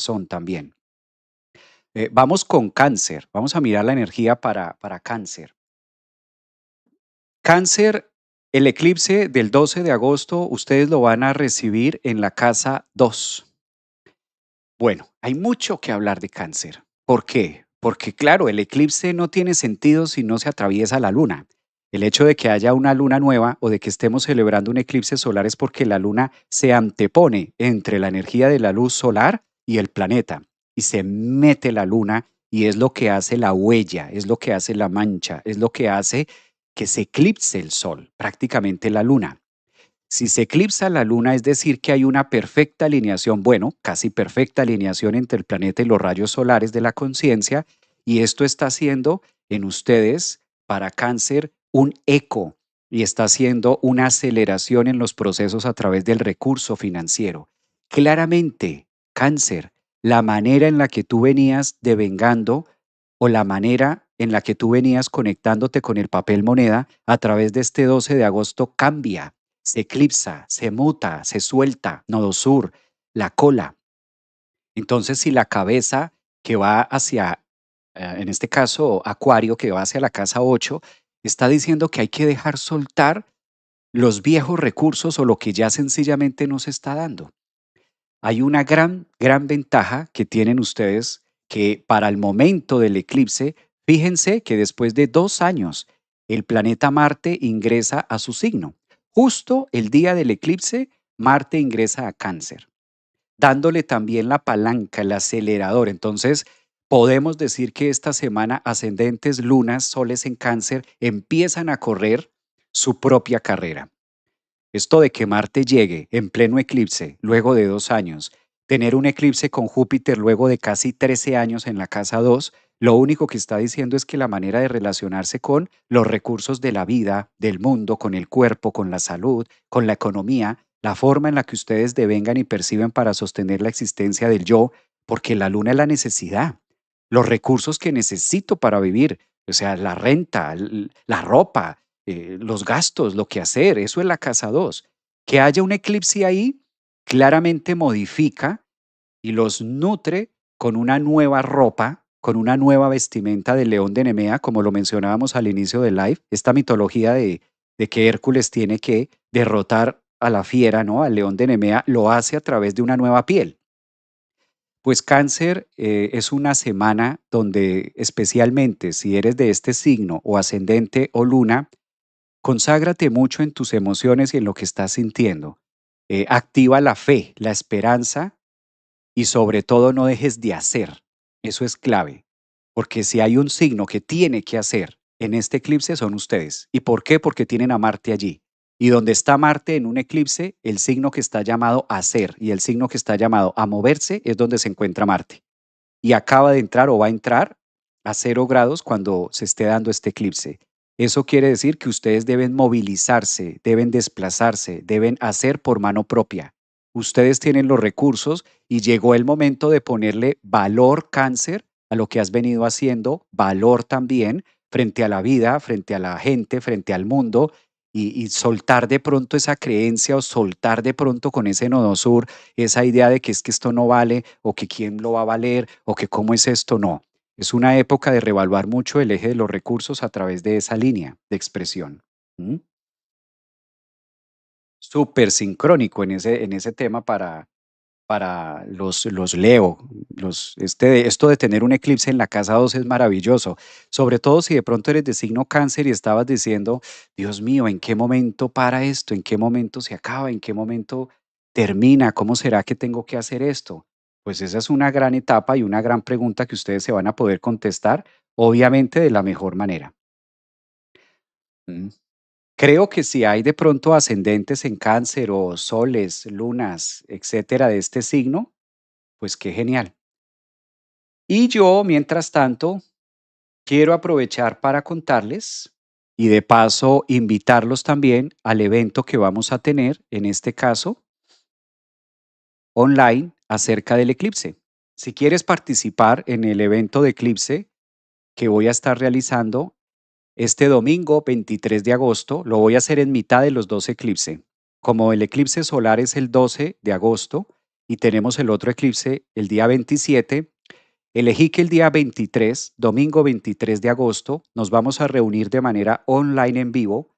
corazón también. Vamos con cáncer, vamos a mirar la energía para cáncer. Cáncer, el eclipse del 12 de agosto, ustedes lo van a recibir en la casa 2. Bueno, hay mucho que hablar de cáncer. ¿Por qué? Porque claro, el eclipse no tiene sentido si no se atraviesa la luna. El hecho de que haya una luna nueva o de que estemos celebrando un eclipse solar es porque la luna se antepone entre la energía de la luz solar y el planeta. Y se mete la luna y es lo que hace la huella, es lo que hace la mancha, es lo que hace que se eclipse el sol, prácticamente la luna. Si se eclipsa la luna, es decir, que hay una perfecta alineación, bueno, casi perfecta alineación entre el planeta y los rayos solares de la conciencia, y esto está haciendo en ustedes, para cáncer, un eco y está haciendo una aceleración en los procesos a través del recurso financiero. Claramente, cáncer, la manera en la que tú venías devengando o la manera en la que tú venías conectándote con el papel moneda a través de este 12 de agosto cambia, se eclipsa, se muta, se suelta, nodo sur, la cola. Entonces, si la cabeza que va hacia, en este caso, Acuario, que va hacia la casa 8, está diciendo que hay que dejar soltar los viejos recursos o lo que ya sencillamente no se está dando. Hay una gran ventaja que tienen ustedes que para el momento del eclipse, fíjense que después de 2 años, el planeta Marte ingresa a su signo. Justo el día del eclipse, Marte ingresa a Cáncer, dándole también la palanca, el acelerador. Entonces, podemos decir que esta semana ascendentes, lunas, soles en Cáncer empiezan a correr su propia carrera. Esto de que Marte llegue en pleno eclipse luego de 2 años, tener un eclipse con Júpiter luego de casi 13 años en la casa 2, lo único que está diciendo es que la manera de relacionarse con los recursos de la vida, del mundo, con el cuerpo, con la salud, con la economía, la forma en la que ustedes devengan y perciben para sostener la existencia del yo, porque la luna es la necesidad, los recursos que necesito para vivir, o sea, la renta, la ropa, los gastos, lo que hacer, eso es la casa 2. Que haya un eclipse ahí claramente modifica y los nutre con una nueva ropa, con una nueva vestimenta del león de Nemea, como lo mencionábamos al inicio del live, esta mitología de que Hércules tiene que derrotar a la fiera, ¿no? Al león de Nemea, lo hace a través de una nueva piel. Pues cáncer es una semana donde especialmente si eres de este signo o ascendente o luna, conságrate mucho en tus emociones y en lo que estás sintiendo. Activa la fe, la esperanza y sobre todo no dejes de hacer. Eso es clave, porque si hay un signo que tiene que hacer en este eclipse son ustedes. ¿Y por qué? Porque tienen a Marte allí. Y donde está Marte en un eclipse, el signo que está llamado a hacer y el signo que está llamado a moverse es donde se encuentra Marte. Y acaba de entrar o va a entrar a 0 grados cuando se esté dando este eclipse. Eso quiere decir que ustedes deben movilizarse, deben desplazarse, deben hacer por mano propia. Ustedes tienen los recursos y llegó el momento de ponerle valor cáncer a lo que has venido haciendo, valor también frente a la vida, frente a la gente, frente al mundo y soltar de pronto esa creencia o soltar de pronto con ese nodo sur esa idea de que es que esto no vale o que quién lo va a valer o que cómo es esto, no. Es una época de reevaluar mucho el eje de los recursos a través de esa línea de expresión. ¿Mm? Súper sincrónico en ese tema para los Leo. Esto de tener un eclipse en la casa 2 es maravilloso, sobre todo si de pronto eres de signo cáncer y estabas diciendo, Dios mío, ¿en qué momento para esto? ¿En qué momento se acaba? ¿En qué momento termina? ¿Cómo será que tengo que hacer esto? Pues esa es una gran etapa y una gran pregunta que ustedes se van a poder contestar, obviamente de la mejor manera. Mm. Creo que si hay de pronto ascendentes en cáncer o soles, lunas, etcétera, de este signo, pues qué genial. Y yo, mientras tanto, quiero aprovechar para contarles y de paso invitarlos también al evento que vamos a tener, en este caso, online, acerca del eclipse. Si quieres participar en el evento de eclipse que voy a estar realizando este domingo 23 de agosto, lo voy a hacer en mitad de los dos eclipses. Como el eclipse solar es el 12 de agosto y tenemos el otro eclipse el día 27, elegí que el día 23, domingo 23 de agosto, nos vamos a reunir de manera online en vivo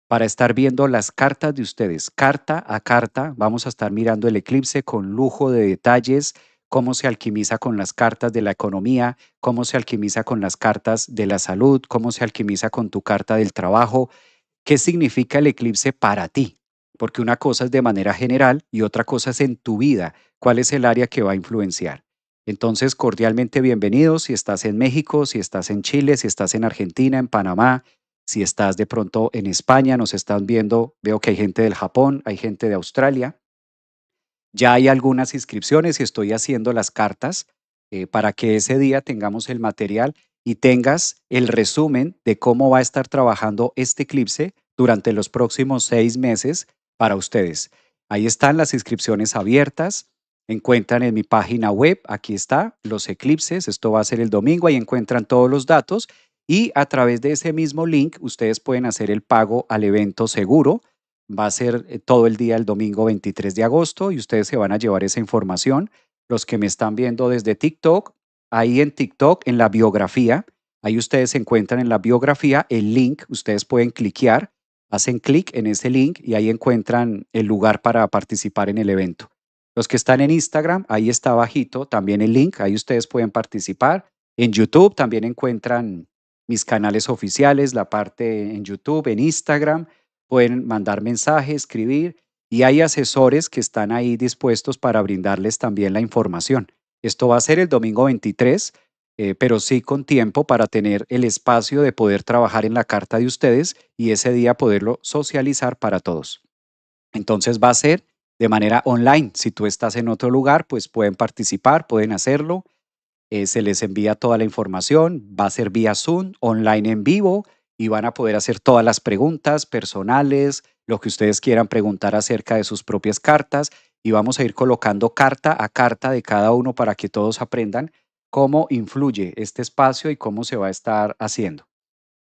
para estar viendo las cartas de ustedes, carta a carta. Vamos a estar mirando el eclipse con lujo de detalles, cómo se alquimiza con las cartas de la economía, cómo se alquimiza con las cartas de la salud, cómo se alquimiza con tu carta del trabajo. ¿Qué significa el eclipse para ti? Porque una cosa es de manera general y otra cosa es en tu vida. ¿Cuál es el área que va a influenciar? Entonces, cordialmente bienvenidos si estás en México, si estás en Chile, si estás en Argentina, en Panamá, si estás de pronto en España, nos están viendo, veo que hay gente del Japón, hay gente de Australia. Ya hay algunas inscripciones y estoy haciendo las cartas para que ese día tengamos el material y tengas el resumen de cómo va a estar trabajando este eclipse durante los próximos 6 meses para ustedes. Ahí están las inscripciones abiertas. Encuentran en mi página web, aquí está, los eclipses. Esto va a ser el domingo. Ahí encuentran todos los datos y a través de ese mismo link ustedes pueden hacer el pago al evento seguro. Va a ser todo el día el domingo 23 de agosto y ustedes se van a llevar esa información. Los que me están viendo desde TikTok, ahí en TikTok, en la biografía, ahí ustedes encuentran en la biografía el link, ustedes pueden cliquear, hacen clic en ese link y ahí encuentran el lugar para participar en el evento. Los que están en Instagram, ahí está abajito también el link, ahí ustedes pueden participar. En YouTube también encuentran mis canales oficiales, la parte en YouTube, en Instagram pueden mandar mensaje, escribir y hay asesores que están ahí dispuestos para brindarles también la información. Esto va a ser el domingo 23, pero sí con tiempo para tener el espacio de poder trabajar en la carta de ustedes y ese día poderlo socializar para todos. Entonces va a ser de manera online. Si tú estás en otro lugar, pues pueden participar, pueden hacerlo, se les envía toda la información, va a ser vía Zoom, online en vivo y van a poder hacer todas las preguntas personales, lo que ustedes quieran preguntar acerca de sus propias cartas y vamos a ir colocando carta a carta de cada uno para que todos aprendan cómo influye este espacio y cómo se va a estar haciendo.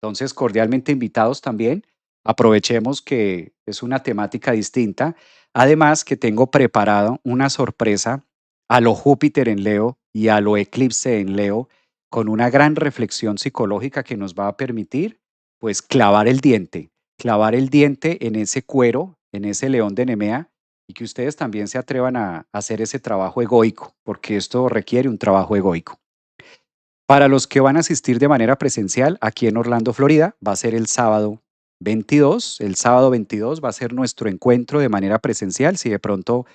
Entonces, cordialmente invitados también. Aprovechemos que es una temática distinta. Además, que tengo preparado una sorpresa a lo Júpiter en Leo y a lo eclipse en Leo, con una gran reflexión psicológica que nos va a permitir, pues, clavar el diente en ese cuero, en ese león de Nemea, y que ustedes también se atrevan a hacer ese trabajo egoico, porque esto requiere un trabajo egoico. Para los que van a asistir de manera presencial aquí en Orlando, Florida, va a ser el sábado 22. El sábado 22 va a ser nuestro encuentro de manera presencial. Si de pronto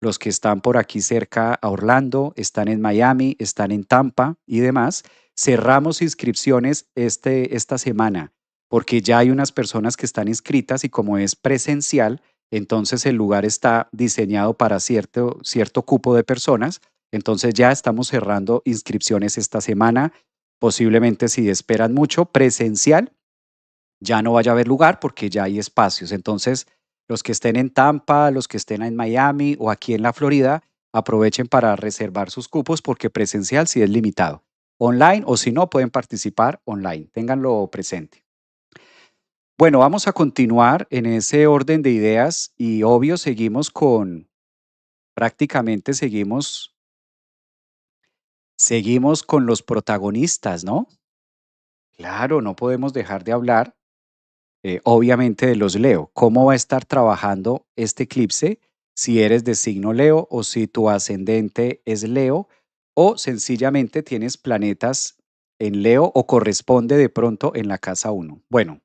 los que están por aquí cerca a Orlando, están en Miami, están en Tampa y demás, cerramos inscripciones esta semana porque ya hay unas personas que están inscritas y como es presencial, entonces el lugar está diseñado para cierto cupo de personas, entonces ya estamos cerrando inscripciones esta semana. Posiblemente si esperan mucho presencial, ya no vaya a haber lugar porque ya hay espacios. Entonces, los que estén en Tampa, los que estén en Miami o aquí en la Florida, aprovechen para reservar sus cupos porque presencial sí es limitado. Online o si no, pueden participar online. Ténganlo presente. Bueno, vamos a continuar en ese orden de ideas y obvio prácticamente seguimos con los protagonistas, ¿no? Claro, no podemos dejar de hablar, obviamente, de los Leo. ¿Cómo va a estar trabajando este eclipse? Si eres de signo Leo o si tu ascendente es Leo o sencillamente tienes planetas en Leo o corresponde de pronto en la casa uno. Bueno,